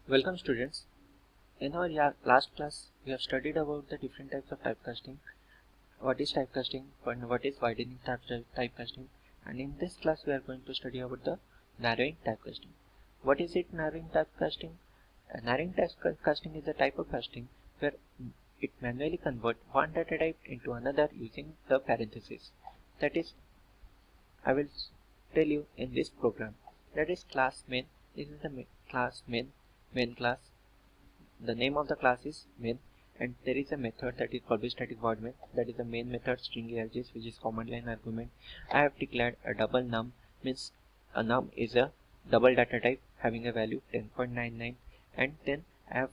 Welcome students. In our last class, we have studied about the different types of typecasting, what is typecasting and what is widening typecasting, and in this class we are going to study about the narrowing typecasting. What is it, narrowing typecasting? Narrowing typecasting is a type of casting where it manually converts one data type into another using the parentheses. That is, I will tell you in this program. That is class main. This is the class main class. The name of the class is main, and there is a method that is public static void main. That is the main method string args, which is command line argument. I have declared a double num, means a num is a double data type having a value 10.99, and then I have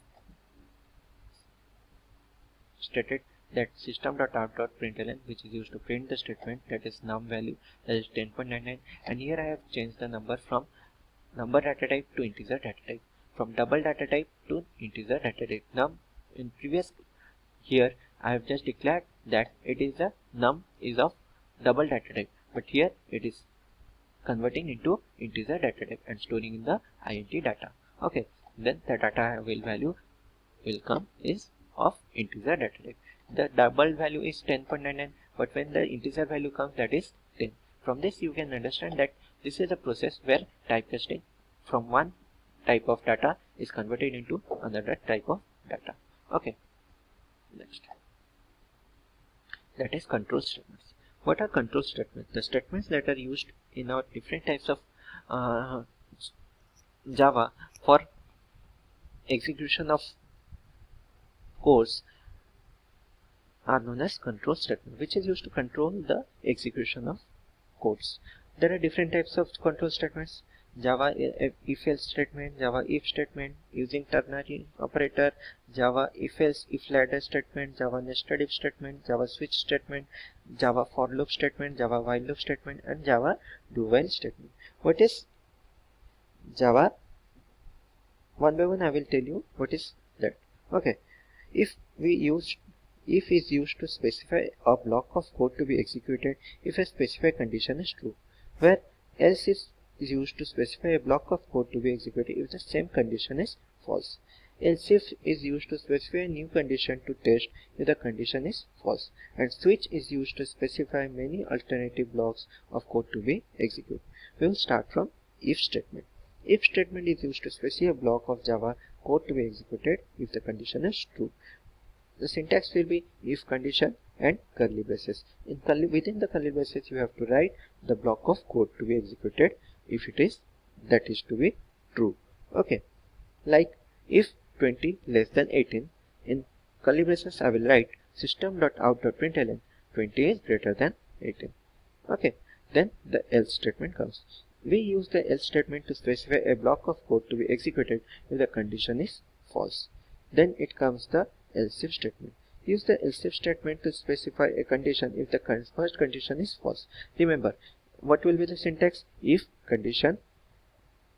stated that system.out.println, which is used to print the statement, that is num value, that is 10.99, and here I have changed the number from number data type to integer data type, from double data type to integer data type. Num in previous here I have just declared that it is a num is of double data type, but here it is converting into integer data type and storing in the int data. Okay, then the data value will come is of integer data type. The double value is 10.99, but when the integer value comes, that is 10. From this you can understand that this is a process where typecasting from one type of data is converted into another type of data. Okay, next, that is control statements. What are control statements? The statements that are used in our different types of Java for execution of codes are known as control statement, which is used to control the execution of codes. There are different types of control statements: Java if-else statement, Java if statement using ternary operator, Java if-else if-ladder statement, Java nested if statement, Java switch statement, Java for loop statement, Java while loop statement, and Java do while statement. What is Java? One by one I will tell you what is that. Okay, if is used to specify a block of code to be executed if a specified condition is true, where else is used to specify a block of code to be executed if the same condition is false. Else if is used to specify a new condition to test if the condition is false, and switch is used to specify many alternative blocks of code to be executed. We will start from if statement. If statement is used to specify a block of Java code to be executed if the condition is true. The syntax will be if condition and curly braces. Within the curly braces you have to write the block of code to be executed if it is that is to be true. Okay, like if 20 less than 18, in curly braces I will write system.out.println 20 is greater than 18. Okay, then the else statement comes. We use the else statement to specify a block of code to be executed if the condition is false. Then it comes the else if statement. Use the else if statement to specify a condition if the first condition is false. Remember, what will be the syntax? If condition,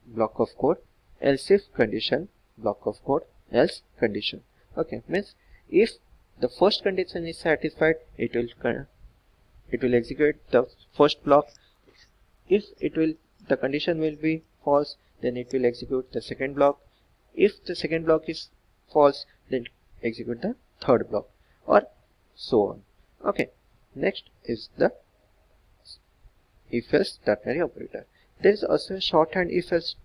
block of code, else if condition, block of code, else condition. Okay, means if the first condition is satisfied, it will execute the first block. If the condition will be false, then it will execute the second block. If the second block is false, then execute the third block, or so on. Okay, next is the if-else ternary operator. There is also a shorthand if-else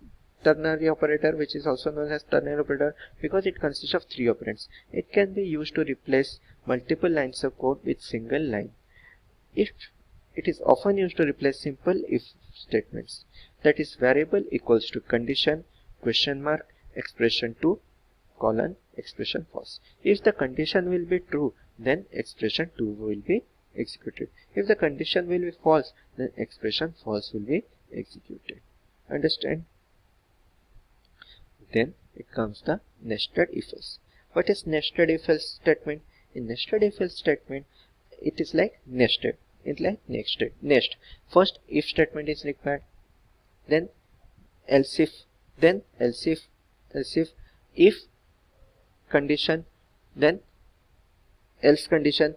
ternary operator, which is also known as ternary operator because it consists of three operands. It can be used to replace multiple lines of code with single line. If it is often used to replace simple if statements, that is variable equals to condition question mark expression 2 colon expression false. If the condition will be true, then expression 2 will be executed. If the condition will be false, then expression false will be executed. Understand? Then it comes the nested if else. What is nested if else statement? In nested if else statement, it is like nested. It's like nest. First if statement is required, then else if, then else if condition, then else condition.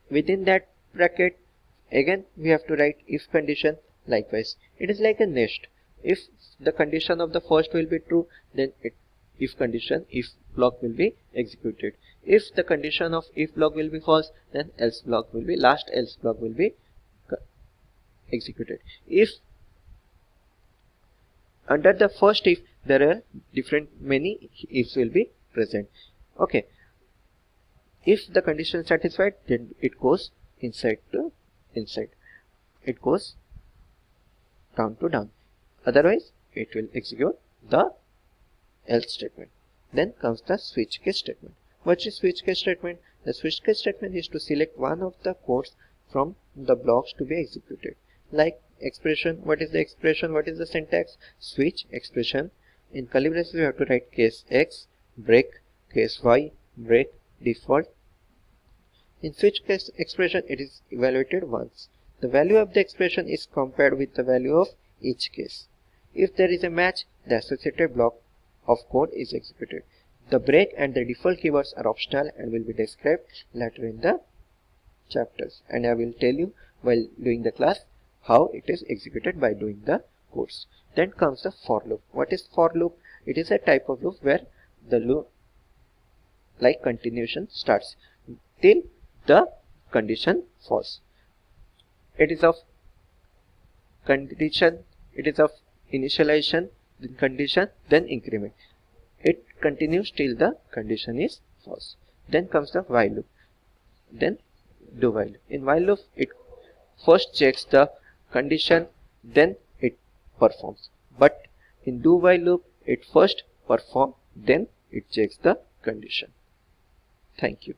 Within that bracket again we have to write if condition. Likewise, it is like a nest. If the condition of the first will be true, then if condition if block will be executed. If the condition of if block will be false, then else block will be else block will be executed. If under the first if there are many ifs will be present. Okay, if the condition is satisfied, then it goes inside to inside, it goes down to down, otherwise it will execute the else statement. Then comes the switch case statement. What is switch case statement? The switch case statement is to select one of the codes from the blocks to be executed. Like expression, what is the expression? What is the syntax? Switch expression. In curly braces we have to write case X, break, case Y, break, default. In switch case expression it is evaluated once. The value of the expression is compared with the value of each case. If there is a match, the associated block of code is executed. The break and the default keywords are optional and will be described later in the chapters, and I will tell you while doing the class how it is executed by doing the codes. Then comes the for loop. What is for loop? It is a type of loop where the loop like continuation starts till the condition false. It is of condition, it is of initialization, then condition, then increment. It continues till the condition is false. Then comes the while loop, then do while. In while loop it first checks the condition, then it performs. But in do while loop it first performs, then it checks the condition. Thank you.